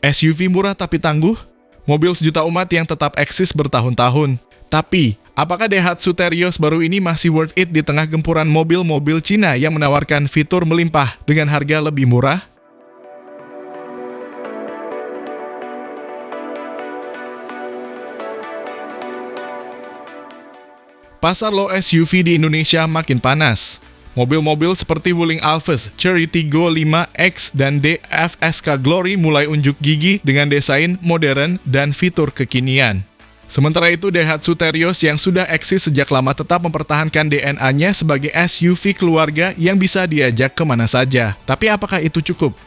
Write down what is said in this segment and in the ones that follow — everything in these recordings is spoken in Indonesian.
SUV murah tapi tangguh? Mobil sejuta umat yang tetap eksis bertahun-tahun. Tapi, apakah Daihatsu Terios baru ini masih worth it di tengah gempuran mobil-mobil Cina yang menawarkan fitur melimpah dengan harga lebih murah? Pasar low SUV di Indonesia makin panas. Mobil-mobil seperti Wuling Alphas, Chery Tiggo 5X, dan DFSK Glory mulai unjuk gigi dengan desain modern dan fitur kekinian. Sementara itu, Daihatsu Terios yang sudah eksis sejak lama tetap mempertahankan DNA-nya sebagai SUV keluarga yang bisa diajak kemana saja. Tapi apakah itu cukup?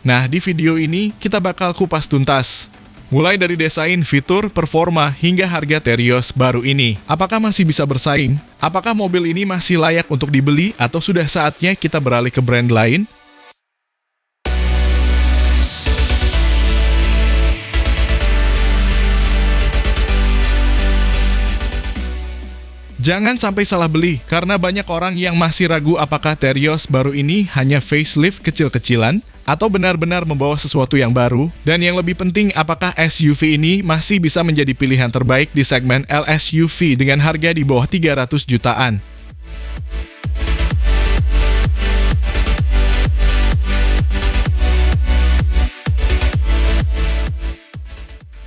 Nah, di video ini kita bakal kupas tuntas. Mulai dari desain, fitur, performa, hingga harga Terios baru ini. Apakah masih bisa bersaing? Apakah mobil ini masih layak untuk dibeli atau sudah saatnya kita beralih ke brand lain? Jangan sampai salah beli, karena banyak orang yang masih ragu apakah Terios baru ini hanya facelift kecil-kecilan, atau benar-benar membawa sesuatu yang baru, dan yang lebih penting apakah SUV ini masih bisa menjadi pilihan terbaik di segmen LSUV dengan harga di bawah 300 jutaan.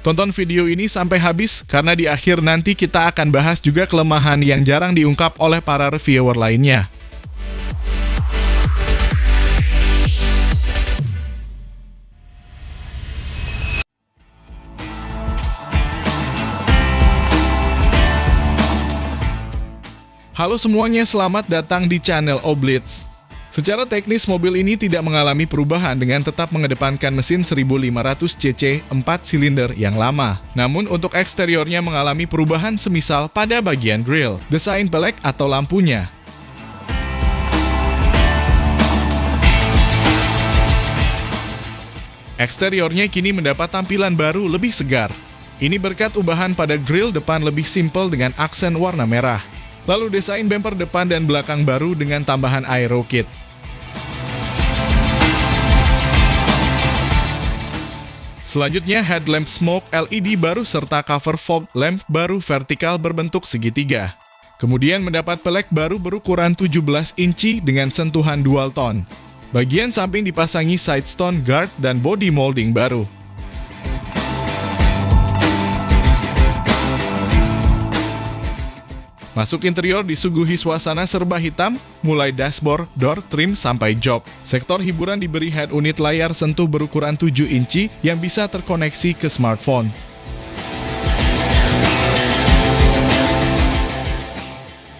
Tonton video ini sampai habis, karena di akhir nanti kita akan bahas juga kelemahan yang jarang diungkap oleh para reviewer lainnya. Halo semuanya, selamat datang di channel Oblitz. Secara teknis, mobil ini tidak mengalami perubahan dengan tetap mengedepankan mesin 1500 cc 4 silinder yang lama. Namun untuk eksteriornya mengalami perubahan semisal pada bagian grill, desain pelek atau lampunya. Eksteriornya kini mendapat tampilan baru lebih segar. Ini berkat ubahan pada grill depan lebih simpel dengan aksen warna merah. Lalu desain bumper depan dan belakang baru dengan tambahan aero kit. Selanjutnya headlamp smoke LED baru serta cover fog lamp baru vertikal berbentuk segitiga. Kemudian mendapat pelek baru berukuran 17 inci dengan sentuhan dual tone. Bagian samping dipasangi side stone guard dan body molding baru. Masuk interior disuguhi suasana serba hitam, mulai dashboard, door trim, sampai jok. Sektor hiburan diberi head unit layar sentuh berukuran 7 inci yang bisa terkoneksi ke smartphone.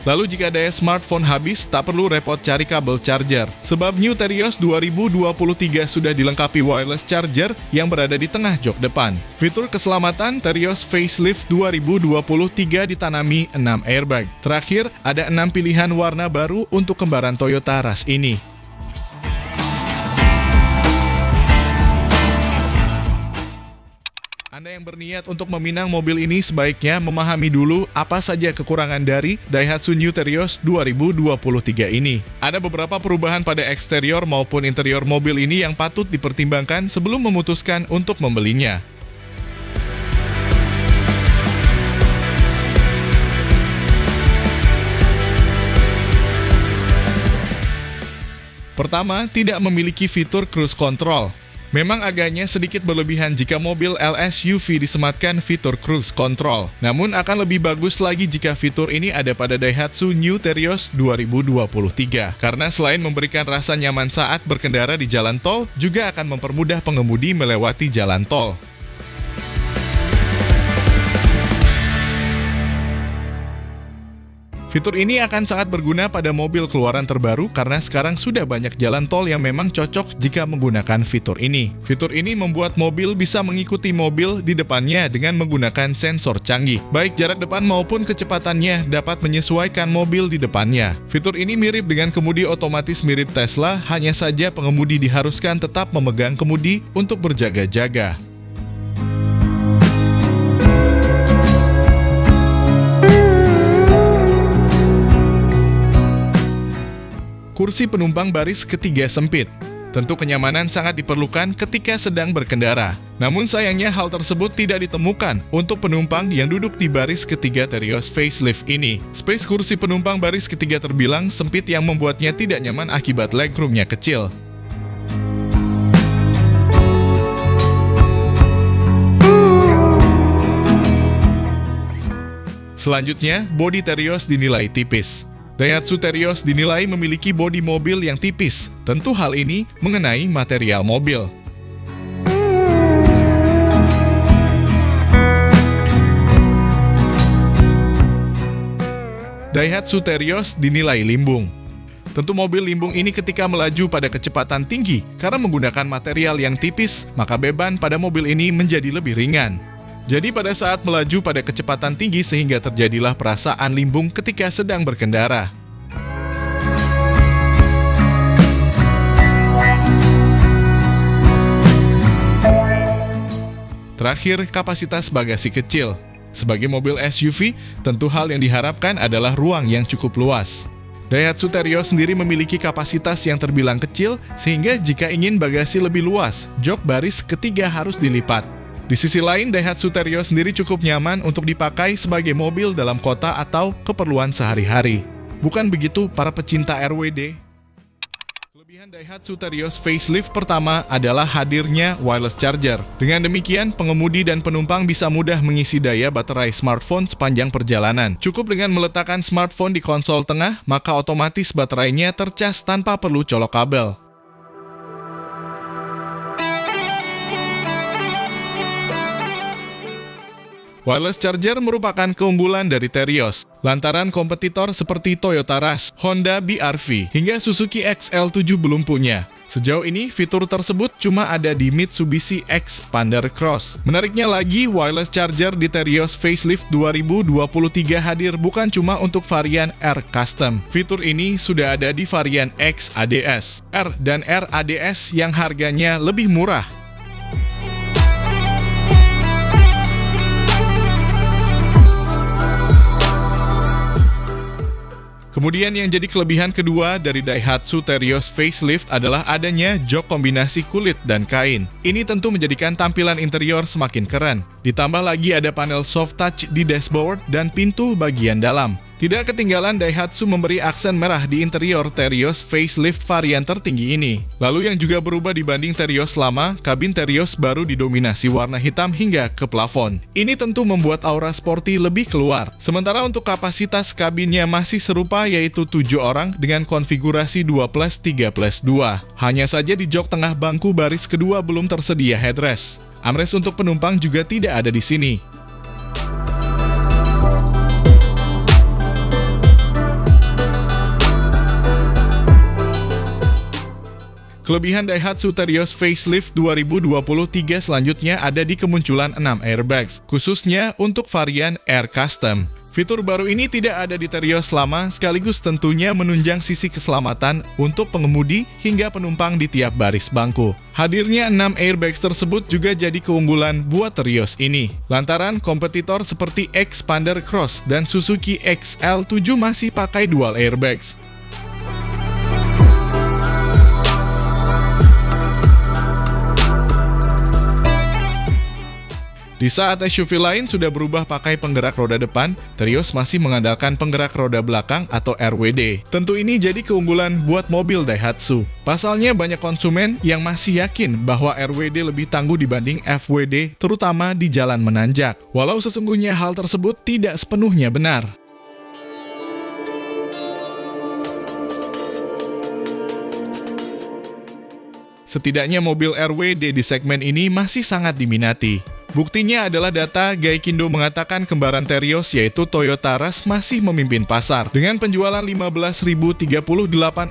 Lalu jika daya smartphone habis, tak perlu repot cari kabel charger. Sebab New Terios 2023 sudah dilengkapi wireless charger yang berada di tengah jok depan. Fitur keselamatan Terios Facelift 2023 ditanami 6 airbag. Terakhir, ada 6 pilihan warna baru untuk kembaran Toyota Rush ini. Anda yang berniat untuk meminang mobil ini sebaiknya memahami dulu apa saja kekurangan dari Daihatsu New Terios 2023 ini. Ada beberapa perubahan pada eksterior maupun interior mobil ini yang patut dipertimbangkan sebelum memutuskan untuk membelinya. Pertama, tidak memiliki fitur cruise control. Memang agaknya sedikit berlebihan jika mobil LSUV disematkan fitur cruise control. Namun akan lebih bagus lagi jika fitur ini ada pada Daihatsu New Terios 2023. Karena selain memberikan rasa nyaman saat berkendara di jalan tol, juga akan mempermudah pengemudi melewati jalan tol. Fitur ini akan sangat berguna pada mobil keluaran terbaru karena sekarang sudah banyak jalan tol yang memang cocok jika menggunakan fitur ini. Fitur ini membuat mobil bisa mengikuti mobil di depannya dengan menggunakan sensor canggih. Baik jarak depan maupun kecepatannya dapat menyesuaikan mobil di depannya. Fitur ini mirip dengan kemudi otomatis mirip Tesla, hanya saja pengemudi diharuskan tetap memegang kemudi untuk berjaga-jaga. kursi penumpang baris ketiga sempit. Tentu kenyamanan sangat diperlukan ketika sedang berkendara. Namun sayangnya hal tersebut tidak ditemukan untuk penumpang yang duduk di baris ketiga Terios facelift ini. Space kursi penumpang baris ketiga terbilang sempit yang membuatnya tidak nyaman akibat legroomnya kecil. Selanjutnya, bodi Terios dinilai tipis. Daihatsu Terios dinilai memiliki bodi mobil yang tipis. Tentu hal ini mengenai material mobil. Daihatsu Terios dinilai limbung. Tentu mobil limbung ini ketika melaju pada kecepatan tinggi karena menggunakan material yang tipis, maka beban pada mobil ini menjadi lebih ringan. Jadi pada saat melaju pada kecepatan tinggi sehingga terjadilah perasaan limbung ketika sedang berkendara. Terakhir, kapasitas bagasi kecil. Sebagai mobil SUV, tentu hal yang diharapkan adalah ruang yang cukup luas. Daihatsu Terios sendiri memiliki kapasitas yang terbilang kecil, sehingga jika ingin bagasi lebih luas, jok baris ketiga harus dilipat. Di sisi lain, Daihatsu Terios sendiri cukup nyaman untuk dipakai sebagai mobil dalam kota atau keperluan sehari-hari. Bukan begitu para pecinta RWD? Kelebihan Daihatsu Terios facelift pertama adalah hadirnya wireless charger. Dengan demikian, pengemudi dan penumpang bisa mudah mengisi daya baterai smartphone sepanjang perjalanan. Cukup dengan meletakkan smartphone di konsol tengah, maka otomatis baterainya tercas tanpa perlu colok kabel. Wireless charger merupakan keunggulan dari Terios, lantaran kompetitor seperti Toyota Rush, Honda BR-V, hingga Suzuki XL7 belum punya. Sejauh ini, fitur tersebut cuma ada di Mitsubishi Xpander Cross. Menariknya lagi, wireless charger di Terios Facelift 2023 hadir bukan cuma untuk varian R Custom. Fitur ini sudah ada di varian X ADS, R dan R ADS yang harganya lebih murah. Kemudian yang jadi kelebihan kedua dari Daihatsu Terios Facelift adalah adanya jok kombinasi kulit dan kain. Ini tentu menjadikan tampilan interior semakin keren. Ditambah lagi ada panel soft touch di dashboard dan pintu bagian dalam. Tidak ketinggalan Daihatsu memberi aksen merah di interior Terios Facelift varian tertinggi ini. Lalu yang juga berubah dibanding Terios lama, kabin Terios baru didominasi warna hitam hingga ke plafon. Ini tentu membuat aura sporty lebih keluar. Sementara untuk kapasitas kabinnya masih serupa yaitu 7 orang dengan konfigurasi 2+3+2. Hanya saja di jok tengah bangku baris kedua belum tersedia headrest. Armrest untuk penumpang juga tidak ada di sini. Kelebihan Daihatsu Terios Facelift 2023 selanjutnya ada di kemunculan 6 airbags, khususnya untuk varian Air Custom. Fitur baru ini tidak ada di Terios lama, sekaligus tentunya menunjang sisi keselamatan untuk pengemudi hingga penumpang di tiap baris bangku. Hadirnya 6 airbags tersebut juga jadi keunggulan buat Terios ini, lantaran kompetitor seperti Xpander Cross dan Suzuki XL7 masih pakai dual airbags. Di saat SUV lain sudah berubah pakai penggerak roda depan, Terios masih mengandalkan penggerak roda belakang atau RWD. Tentu ini jadi keunggulan buat mobil Daihatsu. Pasalnya banyak konsumen yang masih yakin bahwa RWD lebih tangguh dibanding FWD, terutama di jalan menanjak. Walau sesungguhnya hal tersebut tidak sepenuhnya benar. Setidaknya mobil RWD di segmen ini masih sangat diminati. Buktinya adalah data Gaikindo mengatakan kembaran Terios yaitu Toyota Rush masih memimpin pasar dengan penjualan 15.038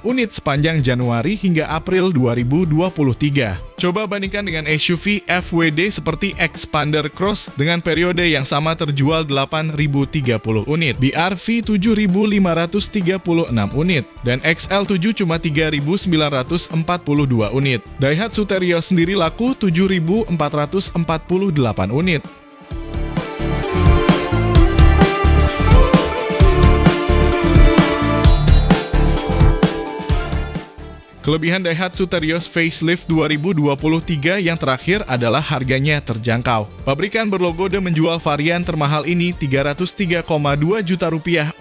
unit sepanjang Januari hingga April 2023. Coba bandingkan dengan SUV FWD seperti Xpander Cross dengan periode yang sama terjual 8.030 unit, BR-V 7.536 unit, dan XL7 cuma 3.942 unit. Daihatsu Terios sendiri laku 7.448 unit. Kelebihan Daihatsu Terios Facelift 2023 yang terakhir adalah harganya terjangkau. Pabrikan berlogoda menjual varian termahal ini Rp303,2 juta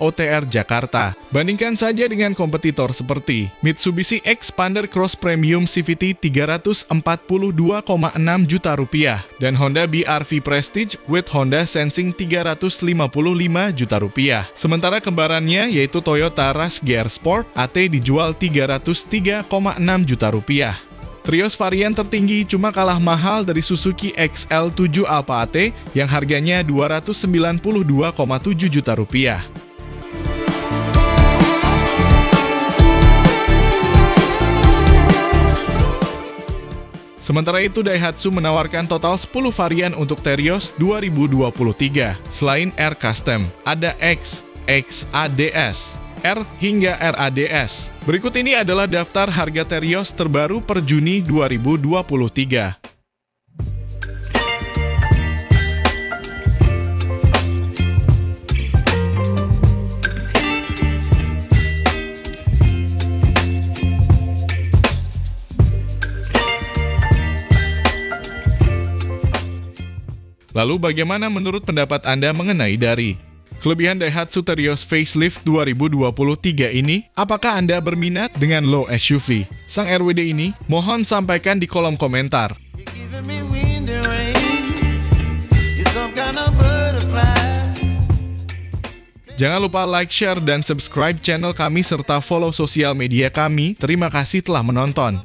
OTR Jakarta. Bandingkan saja dengan kompetitor seperti Mitsubishi Xpander Cross Premium CVT Rp342,6 juta dan Honda BR-V Prestige with Honda Sensing Rp355 juta. Sementara kembarannya yaitu Toyota Rush GR Sport AT dijual Rp303,6 juta. Terios varian tertinggi cuma kalah mahal dari Suzuki XL7 Alpha AT yang harganya Rp292,7 juta. Sementara itu, Daihatsu menawarkan total 10 varian untuk Terios 2023. Selain R Custom, ada X, XADS, R hingga RADS. Berikut ini adalah daftar harga Terios terbaru per Juni 2023. Lalu bagaimana menurut pendapat Anda mengenai dari kelebihan Daihatsu Terios Facelift 2023 ini? Apakah Anda berminat dengan low SUV? Sang RWD ini, mohon sampaikan di kolom komentar. Jangan lupa like, share, dan subscribe channel kami serta follow sosial media kami. Terima kasih telah menonton.